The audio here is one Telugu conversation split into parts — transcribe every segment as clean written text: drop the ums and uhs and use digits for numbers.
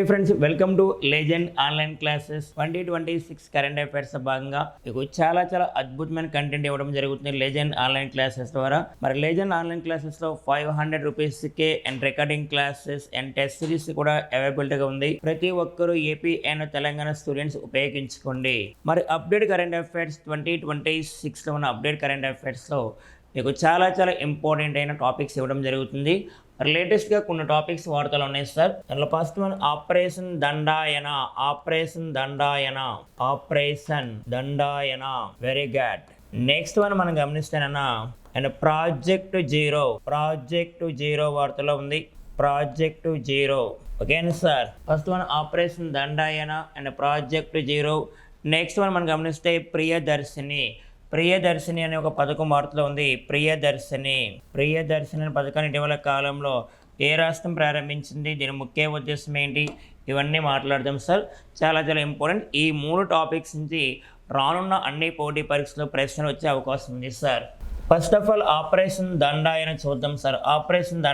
Friends, welcome to legend online classes 2026 current affairs భాగంగా మీకు చాలా అద్భుతమైన కంటెంట్ ఇవ్వడం జరుగుతుంది లెజెండ్ ఆన్లైన్ క్లాసెస్ ద్వారా. మరి లెజెండ్ ఆన్లైన్ క్లాసెస్ లో 500 రూపీస్కే and recording classes and test series కూడా అవైలబిలిటీగా ఉంది. ప్రతి ఒక్కరూ ఏపీ అండ్ తెలంగాణ స్టూడెంట్స్ ఉపయోగించుకోండి. మరి అప్డేట్ కరెంట్ అఫైర్స్ 2026 లో ఉన్న అప్డేట్ కరెంట్ అఫైర్స్ లో మీకు చాలా ఇంపార్టెంట్ అయిన టాపిక్స్ ఇవ్వడం జరుగుతుంది. లేటెస్ట్గా కొన్ని టాపిక్స్ వార్తలు ఉన్నాయి సార్. దాంట్లో ఫస్ట్ వన్ ఆపరేషన్ దండాయన వెరీ గుడ్. నెక్స్ట్ వన్ మనం గమనిస్తేనన్నా అండ్ ప్రాజెక్ట్ జీరో వార్తలో ఉంది. ప్రాజెక్ట్ జీరో ఓకేనా సార్. ఫస్ట్ వన్ ఆపరేషన్ దండాయన and project zero. Next one మనం గమనిస్తే ప్రియదర్శిని అనే ఒక పథకం వార్తలో ఉంది. ప్రియదర్శిని అనే పథకాన్ని ఇటీవల కాలంలో ఏ రాష్ట్రం ప్రారంభించింది, దీని ముఖ్య ఉద్దేశం ఏంటి, ఇవన్నీ మాట్లాడదాం సార్. చాలా ఇంపార్టెంట్. ఈ 3 టాపిక్స్ నుంచి రానున్న అన్ని పోటీ పరీక్షలో ప్రశ్నలు వచ్చే అవకాశం ఉంది sir. First of all operation దండాయన చూద్దాం సార్. ఆపరేషన్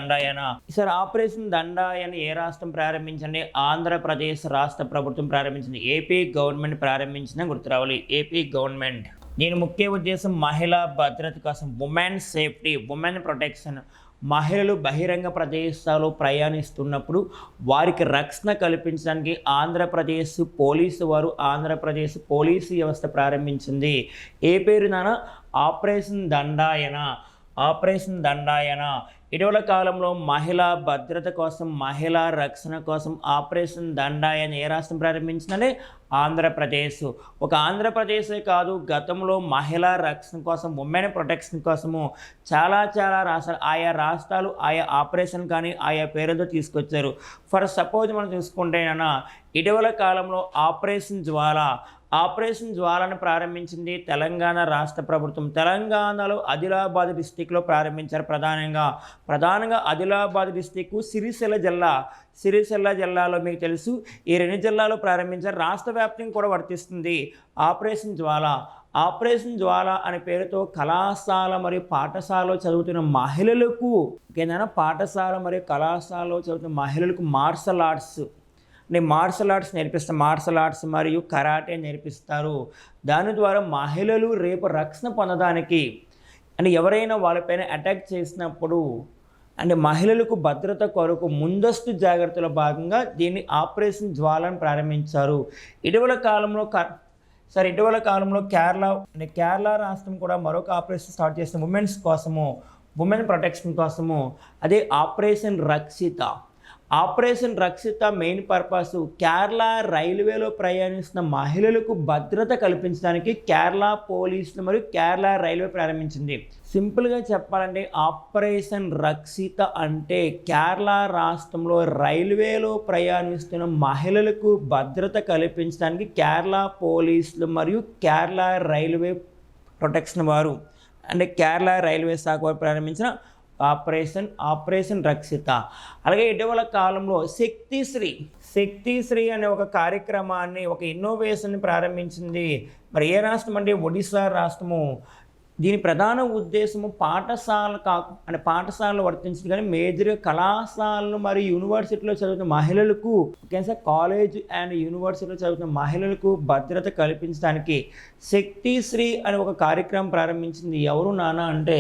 దండాయన ఏ రాష్ట్రం ప్రారంభించండి? ఆంధ్రప్రదేశ్ రాష్ట్ర ప్రభుత్వం ప్రారంభించింది. ఏపీ గవర్నమెంట్ ప్రారంభించిన గుర్తు రావాలి. AP government. దీని ముఖ్య ఉద్దేశం మహిళా భద్రత కోసం, ఉమెన్ సేఫ్టీ, ఉమెన్ ప్రొటెక్షన్. మహిళలు బహిరంగ ప్రదేశాలు ప్రయాణిస్తున్నప్పుడు వారికి రక్షణ కల్పించడానికి ఆంధ్రప్రదేశ్ పోలీసు వ్యవస్థ ప్రారంభించింది. ఏ పేరు నాన్న? ఆపరేషన్ దండాయన. ఇటీవల కాలంలో మహిళా భద్రత కోసం, మహిళా రక్షణ కోసం ఆపరేషన్ దండాయన ఏ రాష్ట్రం ప్రారంభించిందంటే ఆంధ్రప్రదేశ్. ఒక ఆంధ్రప్రదేశే కాదు, గతంలో మహిళా రక్షణ కోసం, ఉమెన్ ప్రొటెక్షన్ కోసము చాలా రాష్ట్రాలు, ఆయా రాష్ట్రాలు ఆయా ఆపరేషన్ కానీ ఆయా పేరుతో తీసుకొచ్చారు. ఫర్ సపోజ్ మనం చూసుకుంటేనన్నా ఇటీవల కాలంలో ఆపరేషన్ జ్వాలను ప్రారంభించింది తెలంగాణ రాష్ట్ర ప్రభుత్వం. తెలంగాణలో ఆదిలాబాద్ డిస్టిక్లో ప్రారంభించారు. ప్రధానంగా ఆదిలాబాద్ డిస్టిక్, సిరిసిల్ల జిల్లాలో మీకు తెలుసు ఈ 2 జిల్లాలో ప్రారంభించారు. రాష్ట్ర వ్యాప్తంగా కూడా వర్తిస్తుంది ఆపరేషన్ జ్వాల అనే పేరుతో కళాశాల మరియు పాఠశాలలో చదువుతున్న మహిళలకు, మార్షల్ ఆర్ట్స్ నేర్పిస్తారు. మార్షల్ ఆర్ట్స్ మరియు కరాటే నేర్పిస్తారు. దాని ద్వారా మహిళలు రేపు రక్షణ పొందడానికి అంటే ఎవరైనా వాళ్ళపైన అటాక్ చేసినప్పుడు అంటే మహిళలకు భద్రత కొరకు ముందస్తు జాగ్రత్తల భాగంగా దీన్ని ఆపరేషన్ జ్వాలను ప్రారంభించారు. ఇటీవల కాలంలో కేరళ రాష్ట్రం కూడా మరొక ఆపరేషన్ స్టార్ట్ చేసిన ఉమెన్ ప్రొటెక్షన్ కోసము. అదే ఆపరేషన్ రక్షిత మెయిన్ పర్పస్ కేరళ రైల్వేలో ప్రయాణిస్తున్న మహిళలకు భద్రత కల్పించడానికి కేరళ పోలీసులు మరియు కేరళ రైల్వే ప్రారంభించింది. సింపుల్గా చెప్పాలంటే ఆపరేషన్ రక్షిత అంటే కేరళ రాష్ట్రంలో రైల్వేలో ప్రయాణిస్తున్న మహిళలకు భద్రత కల్పించడానికి కేరళ పోలీసులు మరియు కేరళ రైల్వే ప్రొటెక్షన్ వారు అంటే కేరళ రైల్వే శాఖ వారు ప్రారంభించిన ఆపరేషన్ రక్షిత. అలాగే ఇటీవల కాలంలో శక్తిశ్రీ అనే ఒక కార్యక్రమాన్ని, ఒక ఇన్నోవేషన్ని ప్రారంభించింది. మరి ఏ రాష్ట్రం అంటే ఒడిశా రాష్ట్రము. దీని ప్రధాన ఉద్దేశము పాఠశాలలో వర్తించింది కానీ మేజర్గా కళాశాలలు మరియు యూనివర్సిటీలో చదువుతున్న మహిళలకు, కాలేజ్ అండ్ యూనివర్సిటీలో చదువుతున్న మహిళలకు భద్రత కల్పించడానికి శక్తిశ్రీ అనే ఒక కార్యక్రమం ప్రారంభించింది. ఎవరు నాన్న అంటే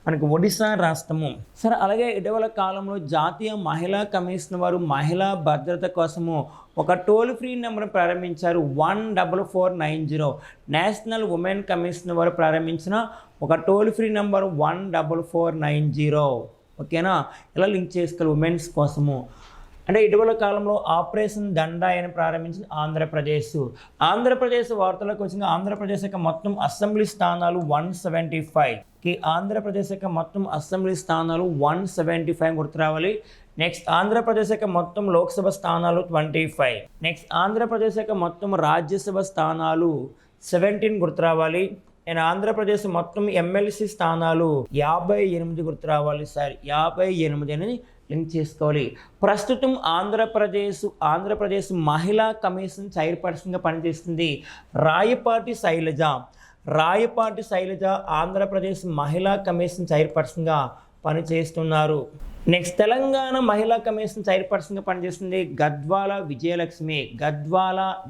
మనకు ఒడిశా రాష్ట్రము. సరే, అలాగే ఇటీవల కాలంలో జాతీయ మహిళా కమిషన్ వారు మహిళా భద్రత కోసము ఒక టోల్ ఫ్రీ నెంబర్ ప్రారంభించారు. 14490. నేషనల్ ఉమెన్ కమిషన్ వారు ప్రారంభించిన ఒక టోల్ ఫ్రీ నెంబర్ 14490. ఓకేనా, ఇలా లింక్ చేసుకోవాలి ఉమెన్స్ కోసము. అంటే ఇటీవల కాలంలో ఆపరేషన్ దండాయన ప్రారంభించిన ఆంధ్రప్రదేశ్ వార్తలకు వచ్చిన ఆంధ్రప్రదేశ్ యొక్క మొత్తం అసెంబ్లీ స్థానాలు 175. ఆంధ్రప్రదేశ్ యొక్క మొత్తం అసెంబ్లీ స్థానాలు 175 గుర్తు రావాలి. నెక్స్ట్ ఆంధ్రప్రదేశ్ యొక్క మొత్తం లోక్సభ స్థానాలు 25. నెక్స్ట్ ఆంధ్రప్రదేశ్ యొక్క మొత్తం రాజ్యసభ స్థానాలు 17 గుర్తు రావాలి. అండ్ ఆంధ్రప్రదేశ్ మొత్తం ఎమ్మెల్సీ స్థానాలు 58 గుర్తు రావాలి సార్. 58 అనేది లింక్ చేసుకోవాలి. ప్రస్తుతం ఆంధ్రప్రదేశ్ మహిళా కమిషన్ చైర్పర్సన్గా పనిచేస్తుంది రాయపాటి శైలజ. ఆంధ్రప్రదేశ్ మహిళా కమిషన్ చైర్పర్సన్గా పనిచేస్తున్నారు. నెక్స్ట్ తెలంగాణ మహిళా కమిషన్ చైర్పర్సన్గా పనిచేస్తుంది గద్వాల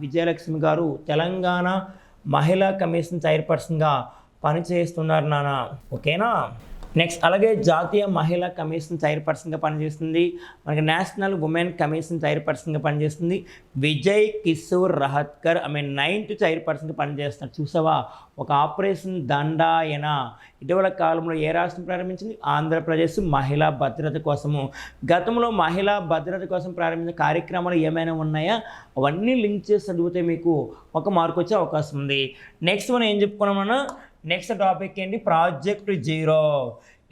విజయలక్ష్మి గారు తెలంగాణ మహిళా కమిషన్ చైర్పర్సన్గా పనిచేస్తున్నారు నాన్న. ఓకేనా. నెక్స్ట్ అలాగే జాతీయ మహిళా కమిషన్ చైర్పర్సన్గా పనిచేస్తుంది మనకి నేషనల్ ఉమెన్ కమిషన్ చైర్పర్సన్గా పనిచేస్తుంది విజయ్ కిషోర్ రహత్కర్ 9th చైర్పర్సన్గా పనిచేస్తున్నారు. చూసావా, ఒక ఆపరేషన్ దండాయన ఇటీవల కాలంలో ఏ రాష్ట్రం ప్రారంభించింది? ఆంధ్రప్రదేశ్ మహిళా భద్రత కోసము. గతంలో మహిళా భద్రత కోసం ప్రారంభించిన కార్యక్రమాలు ఏమైనా ఉన్నాయా అవన్నీ లింక్ చేసి చదివితే మీకు 1 మార్క్ వచ్చే అవకాశం ఉంది. నెక్స్ట్ మనం ఏం చెప్పుకున్నామన్నా, నెక్స్ట్ టాపిక్ ఏంటి? Project zero.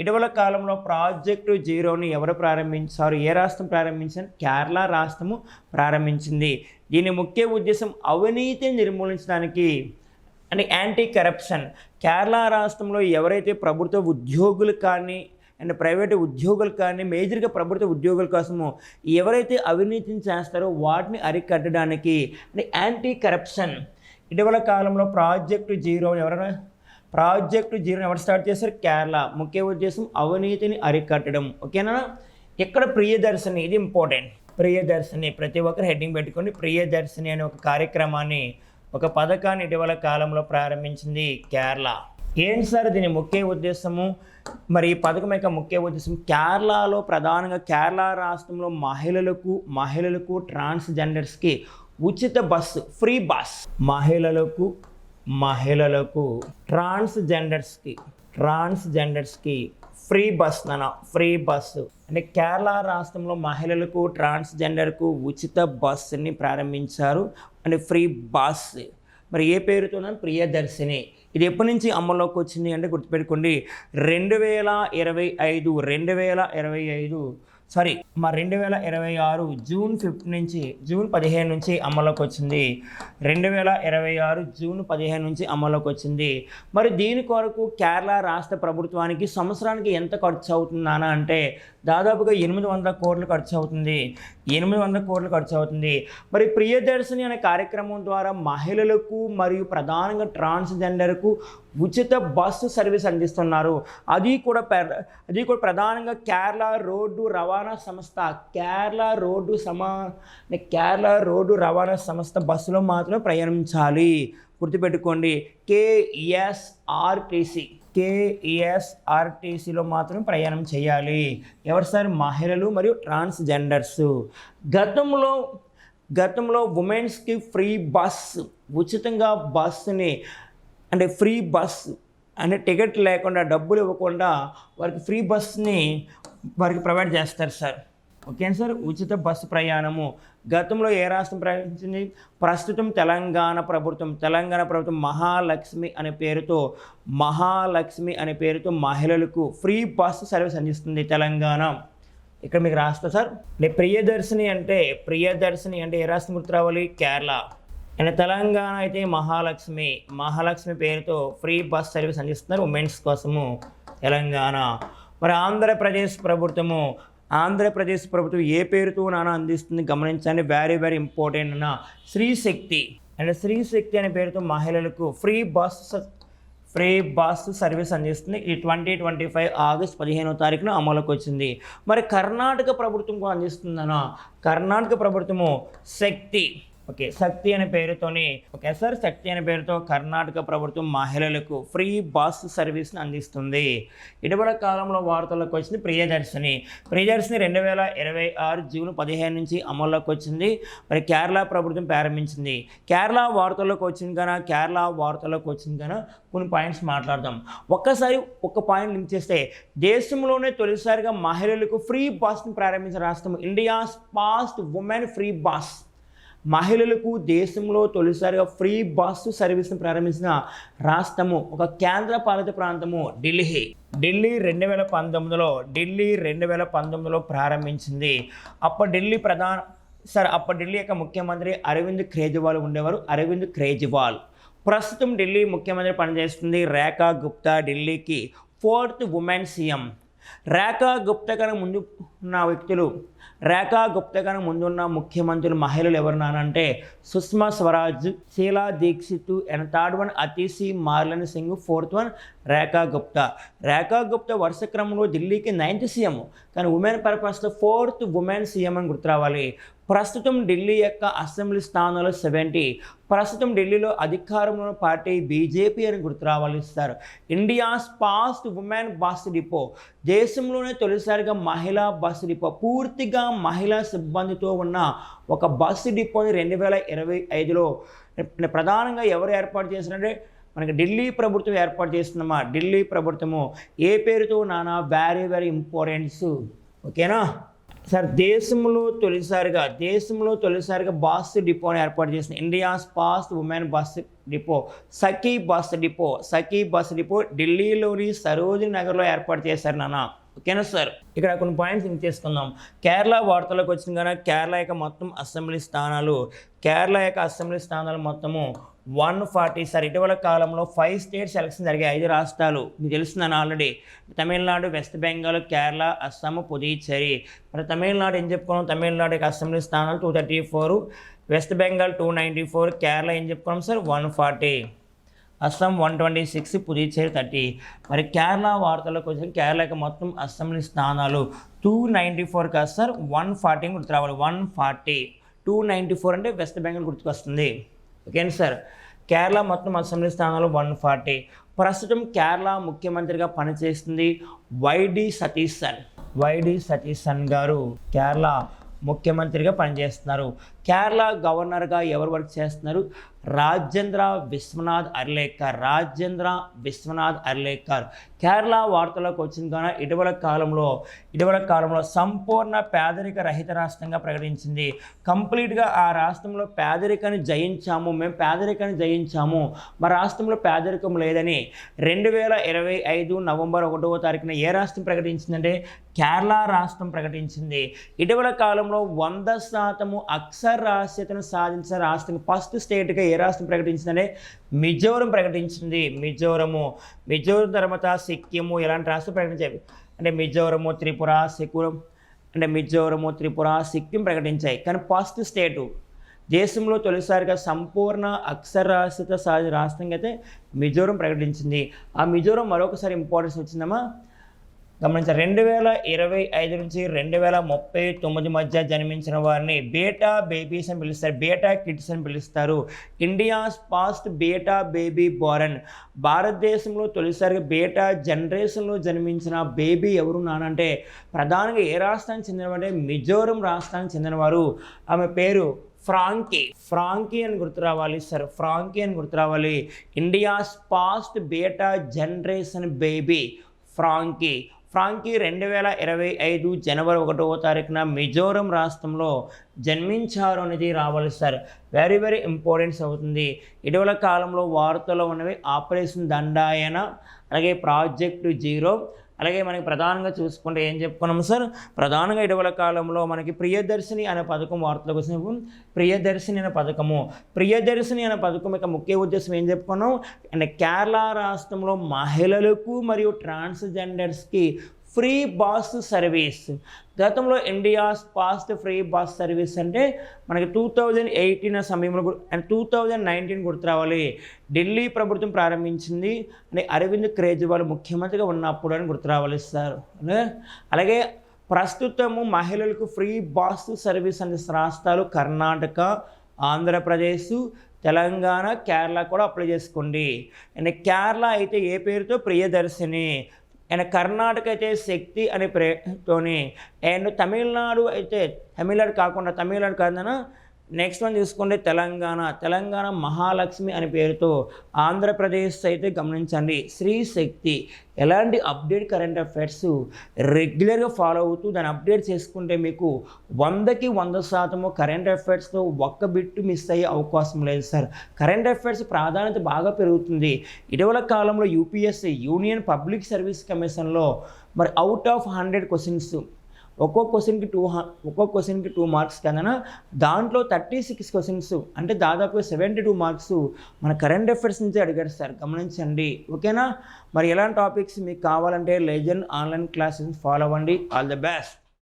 ఇటీవల కాలంలో ప్రాజెక్టు జీరోని ఎవరు ప్రారంభించారు? ఏ రాష్ట్రం ప్రారంభించారు? కేరళ రాష్ట్రము ప్రారంభించింది. దీని ముఖ్య ఉద్దేశం అవినీతిని నిర్మూలించడానికి అంటే యాంటీ కరప్షన్. కేరళ రాష్ట్రంలో ఎవరైతే ప్రభుత్వ ఉద్యోగులు కానీ అండ్ ప్రైవేటు ఉద్యోగులు కానీ మేజర్గా ప్రభుత్వ ఉద్యోగుల కోసము ఎవరైతే అవినీతిని చేస్తారో వాటిని అరికట్టడానికి అంటే యాంటీ కరప్షన్. ఇటీవల కాలంలో ప్రాజెక్టు జీరో ఎవరు స్టార్ట్ చేశారు? కేరళ. ముఖ్య ఉద్దేశం అవినీతిని అరికట్టడం. ఓకేనా. ఇక్కడ ప్రియదర్శిని, ఇది ఇంపార్టెంట్. ప్రియదర్శిని ప్రతి ఒక్కరు హెడ్డింగ్ పెట్టుకొని ప్రియదర్శిని అనే ఒక కార్యక్రమాన్ని, ఒక పథకాన్ని ఇటీవల కాలంలో ప్రారంభించింది కేరళ. ఏంటి సార్ దీని ముఖ్య ఉద్దేశము? మరి ఈ పథకం యొక్క ముఖ్య ఉద్దేశం కేరళలో ప్రధానంగా కేరళ రాష్ట్రంలో మహిళలకు ట్రాన్స్జెండర్స్కి ఉచిత బస్సు, ఫ్రీ బస్. మహిళలకు ట్రాన్స్జెండర్స్కి ఫ్రీ బస్ ఫ్రీ బస్సు. అంటే కేరళ రాష్ట్రంలో మహిళలకు ట్రాన్స్జెండర్కు ఉచిత బస్సుని ప్రారంభించారు అంటే ఫ్రీ బస్. మరి ఏ పేరుతో? ప్రియదర్శిని. ఇది ఎప్పటి నుంచి అమల్లోకి వచ్చింది అంటే గుర్తుపెట్టుకోండి 2026 జూన్ 15 నుంచి అమల్లోకి వచ్చింది. 2026 జూన్ 15 నుంచి అమల్లోకి వచ్చింది. మరి దీని కొరకు కేరళ రాష్ట్ర ప్రభుత్వానికి సంవత్సరానికి ఎంత ఖర్చు అవుతుందా అంటే దాదాపుగా 800 కోట్లు ఖర్చు అవుతుంది. 800 కోట్లు ఖర్చు అవుతుంది. మరి ప్రియదర్శిని అనే కార్యక్రమం ద్వారా మహిళలకు మరియు ప్రధానంగా ట్రాన్స్జెండర్కు ఉచిత బస్సు సర్వీస్ అందిస్తున్నారు. అది కూడా ప్రధానంగా కేరళ రోడ్డు రవాణా సంస్థ బస్సులో మాత్రమే ప్రయాణించాలి. గుర్తుపెట్టుకోండి, కేఎస్ఆర్టీసీలో మాత్రం ప్రయాణం చేయాలి. ఎవరు సార్? మహిళలు మరియు ట్రాన్స్జెండర్స్. గతంలో ఉమెన్స్కి ఫ్రీ బస్, ఉచితంగా బస్సుని అంటే ఫ్రీ బస్ అంటే టికెట్ లేకుండా డబ్బులు ఇవ్వకుండా వారికి ఫ్రీ బస్ని వారికి ప్రొవైడ్ చేస్తారు సార్. ఓకేనా సార్. ఉచిత బస్సు ప్రయాణము గతంలో ఏ రాష్ట్రం ప్రయాణించింది? ప్రస్తుతం తెలంగాణ ప్రభుత్వం మహాలక్ష్మి అనే పేరుతో మహిళలకు ఫ్రీ బస్సు సర్వీస్ అందిస్తుంది తెలంగాణ. ఇక్కడ మీకు రాస్తా సార్. ప్రియదర్శిని అంటే ఏ రాష్ట్రం గుర్తు రావాలి? కేరళ. అండ్ తెలంగాణ అయితే మహాలక్ష్మి పేరుతో ఫ్రీ బస్ సర్వీస్ అందిస్తున్నారు ఉమెన్స్ కోసము తెలంగాణ. మరి ఆంధ్రప్రదేశ్ ప్రభుత్వం ఏ పేరుతో అందిస్తుంది గమనించండి. వెరీ వెరీ ఇంపార్టెంట్ అన్న. శ్రీ శక్తి అనే పేరుతో మహిళలకు ఫ్రీ బస్ సర్వీస్ అందిస్తుంది. ఈ 2025 ఆగస్ట్ 15వ తారీఖున అమలుకి వచ్చింది. మరి కర్ణాటక ప్రభుత్వం కూడా అందిస్తుందన్న. కర్ణాటక ప్రభుత్వము శక్తి అనే పేరుతో కర్ణాటక ప్రభుత్వం మహిళలకు ఫ్రీ బస్ సర్వీస్ని అందిస్తుంది. ఇటీవల కాలంలో వార్తల్లోకి వచ్చింది ప్రియదర్శిని 2026 జూన్ 15 నుంచి అమల్లోకి వచ్చింది. మరి కేరళ ప్రభుత్వం ప్రారంభించింది. కేరళ వార్తల్లోకి వచ్చింది కన్నా కొన్ని పాయింట్స్ మాట్లాడదాం. ఒక్కసారి ఒక పాయింట్ లింక్ చేస్తే దేశంలోనే తొలిసారిగా మహిళలకు ఫ్రీ బస్ని ప్రారంభించిన రాష్ట్రం India's first women free bus. మహిళలకు దేశంలో తొలిసారిగా ఫ్రీ బస్సు సర్వీస్ని ప్రారంభించిన రాష్ట్రము ఒక కేంద్ర పాలిత ప్రాంతము ఢిల్లీ 2019లో ప్రారంభించింది. అప్పుడు ఢిల్లీ యొక్క ముఖ్యమంత్రి అరవింద్ కేజ్రీవాల్ ఉండేవారు. ప్రస్తుతం ఢిల్లీ ముఖ్యమంత్రి పనిచేస్తుంది రేఖా గుప్తా. ఢిల్లీకి 4th ఉమెన్ సీఎం. రేఖా గుప్తా కన్నా ముందు ఉన్న వ్యక్తులు, రేఖా గుప్తా కన్నా ముందున్న ముఖ్యమంత్రులు మహిళలు ఎవరున్నానంటే Sushma Swaraj, Sheila Dikshit, and third one Atishi Marlena Singh, fourth one Rekha Gupta. Rekha Gupta వరుస క్రమంలో ఢిల్లీకి 9th సీఎం, కానీ ఉమెన్ పర్పస్లో 4th ఉమెన్ సీఎం అని గుర్తురావాలి. ప్రస్తుతం ఢిల్లీ యొక్క అసెంబ్లీ స్థానాలు 70. ప్రస్తుతం ఢిల్లీలో అధికారంలో పార్టీ బీజేపీ అని గుర్తురావాలి sir. India's first women bus depot, దేశంలోనే తొలిసారిగా మహిళా బస్సు డిపో, పూర్తిగా మహిళా సిబ్బందితో ఉన్న ఒక బస్సు డిపోని 2025లో ప్రధానంగా ఎవరు ఏర్పాటు చేసినట్టే మనకి ఢిల్లీ ప్రభుత్వం ఏర్పాటు చేస్తున్నామా. ఢిల్లీ ప్రభుత్వము ఏ పేరుతో నానా వెరీ వెరీ ఇంపార్టెంట్స్, ఓకేనా సార్. దేశంలో తొలిసారిగా బస్ డిపోని ఏర్పాటు చేసిన India's first women bus depot Sakhi bus depot ఢిల్లీలోని సరోజిని నగర్లో ఏర్పాటు చేశారు నాన్న, ఓకేనా సార్. ఇక్కడ కొన్ని పాయింట్స్ ఇంక చేసుకుందాం. కేరళ వార్తలకు వచ్చిన కానీ కేరళ యొక్క మొత్తం అసెంబ్లీ స్థానాలు మొత్తము 140 సార్. ఇటీవల కాలంలో 5 స్టేట్స్ ఎలక్షన్ జరిగాయి, 5 రాష్ట్రాలు మీకు తెలుస్తుందని ఆల్రెడీ. తమిళనాడు, వెస్ట్ బెంగాల్, కేరళ, అస్సాం, పుదుచ్చేరి. మరి తమిళనాడు ఏం చెప్పుకున్నాం, తమిళనాడు యొక్క అసెంబ్లీ స్థానాలు 234, వెస్ట్ బెంగాల్ 294, కేరళ ఏం చెప్పుకున్నాం సార్ 140, అస్సాం 126, పుదుచ్చేరి 30. మరి కేరళ వార్తలకు వచ్చి కేరళ యొక్క మొత్తం అసెంబ్లీ స్థానాలు 294 కాదు సార్ 140 గుర్తు రావాలి. 140, 294 అంటే వెస్ట్ బెంగాల్ గుర్తుకొస్తుంది, ఓకేనా సార్. కేరళ మొత్తం అసెంబ్లీ స్థానాలు 140. ప్రస్తుతం కేరళ ముఖ్యమంత్రిగా పనిచేస్తుంది వైడి సతీశన్ గారు కేరళ ముఖ్యమంత్రిగా పనిచేస్తున్నారు. కేరళ గవర్నర్గా ఎవరు వర్క్ చేస్తున్నారు, రాజేంద్ర విశ్వనాథ్ అర్లేకర్. కేరళ వార్తలకు వచ్చింది కానీ ఇటీవల కాలంలో సంపూర్ణ పేదరిక రహిత రాష్ట్రంగా ప్రకటించింది. కంప్లీట్గా ఆ రాష్ట్రంలో పేదరికాన్ని జయించాము, మా రాష్ట్రంలో పేదరికం లేదని 2025 నవంబర్ 1వ తారీఖున ఏ రాష్ట్రం ప్రకటించిందంటే కేరళ రాష్ట్రం ప్రకటించింది. ఇటీవల కాలంలో 100% అక్షరాస్యతను సాధించిన రాష్ట్రం ఫస్ట్ స్టేట్గా ఏ రాష్ట్రం ప్రకటించిందంటే మిజోరం ప్రకటించింది. మిజోరం తర్వాత సిక్కిము ఇలాంటి రాష్ట్రం ప్రకటించాయి. అంటే మిజోరము, త్రిపుర, సిక్కిం ప్రకటించాయి. కానీ ఫస్ట్ స్టేటు దేశంలో తొలిసారిగా సంపూర్ణ అక్షరాస్యత సాధించిన రాష్ట్రంగా అయితే మిజోరం ప్రకటించింది. ఆ మిజోరం మరొకసారి ఇంపార్టెన్స్ వచ్చిందమ్మా గమనించారు. 2025 నుంచి 2039 మధ్య జన్మించిన వారిని బేటా బేబీస్ అని పిలుస్తారు, బేటా కిడ్స్ అని పిలుస్తారు. ఇండియాస్ ఫస్ట్ బేటా బేబీ బోరన్, భారతదేశంలో తొలిసారిగా బేటా జనరేషన్లో జన్మించిన బేబీ ఎవరు నానంటే ప్రధానంగా ఏ రాష్ట్రానికి చెందినవారంటే మిజోరం రాష్ట్రానికి చెందినవారు. ఆమె పేరు ఫ్రాంకీ అని గుర్తురావాలి సార్, ఇండియాస్ ఫస్ట్ బేటా జనరేషన్ బేబీ ఫ్రాంకీ 2025 జనవరి 1వ తారీఖున మిజోరం రాష్ట్రంలో జన్మించారు అనేది రావాలి సార్. వెరీ వెరీ ఇంపార్టెన్స్ అవుతుంది. ఇటీవల కాలంలో వార్తల్లో ఉన్నవి ఆపరేషన్ దండాయన, అలాగే ప్రాజెక్టు 0, అలాగే మనకి ప్రధానంగా చూసుకుంటే ఏం చెప్పుకున్నాం సార్, ప్రధానంగా ఇటీవల కాలంలో మనకి ప్రియదర్శిని అనే పథకం వార్తలకు వచ్చిన ప్రియదర్శిని అనే పథకం యొక్క ముఖ్య ఉద్దేశం ఏం చెప్పుకున్నాం అంటే కేరళ రాష్ట్రంలో మహిళలకు మరియు ట్రాన్స్జెండర్స్కి ఫ్రీ బస్ సర్వీస్. గతంలో India's first free bus service అంటే మనకి 2018 సమయంలో అండ్ 2019 గుర్తు రావాలి. ఢిల్లీ ప్రభుత్వం ప్రారంభించింది అంటే అరవింద్ కేజ్రీవాల్ ముఖ్యమంత్రిగా ఉన్నప్పుడు అని గుర్తు రావాలి సార్. అలాగే ప్రస్తుతము మహిళలకు ఫ్రీ బస్ సర్వీస్ అనే రాష్ట్రాలు కర్ణాటక, ఆంధ్రప్రదేశ్, తెలంగాణ, కేరళ కూడా అప్లై చేసుకోండి. అండ్ కేరళ అయితే ఏ పేరుతో ప్రియదర్శిని, అండ్ కర్ణాటక అయితే శక్తి అనే పేరుతోని, అండ్ తమిళనాడు కాకుండా నెక్స్ట్ వన్ చూసుకుంటే తెలంగాణ మహాలక్ష్మి అనే పేరుతో, ఆంధ్రప్రదేశ్ అయితే గమనించండి శ్రీ శక్తి. ఎలాంటి అప్డేట్ కరెంట్ అఫైర్స్ రెగ్యులర్గా ఫాలో అవుతూ దాన్ని అప్డేట్ చేసుకుంటే మీకు 100కి 100% కరెంట్ అఫైర్స్లో ఒక్క బిట్టు మిస్ అయ్యే అవకాశం లేదు సార్. కరెంట్ అఫైర్స్ ప్రాధాన్యత బాగా పెరుగుతుంది. ఇటీవల కాలంలో యూపీఎస్సీ యూనియన్ పబ్లిక్ సర్వీస్ కమిషన్లో మరి అవుట్ ఆఫ్ 100 క్వశ్చన్స్ ఒక్కో క్వశ్చన్కి 2 మార్క్స్ కన్నా దాంట్లో 36 క్వశ్చన్స్ అంటే దాదాపు 72 మార్క్స్ మన కరెంట్ అఫైర్స్ నుంచి అడిగారు సార్, గమనించండి. ఓకేనా? మరి ఎలాంటి టాపిక్స్ మీకు కావాలంటే లెజెండ్ ఆన్లైన్ క్లాసెస్ ఫాలో అవ్వండి. All the best.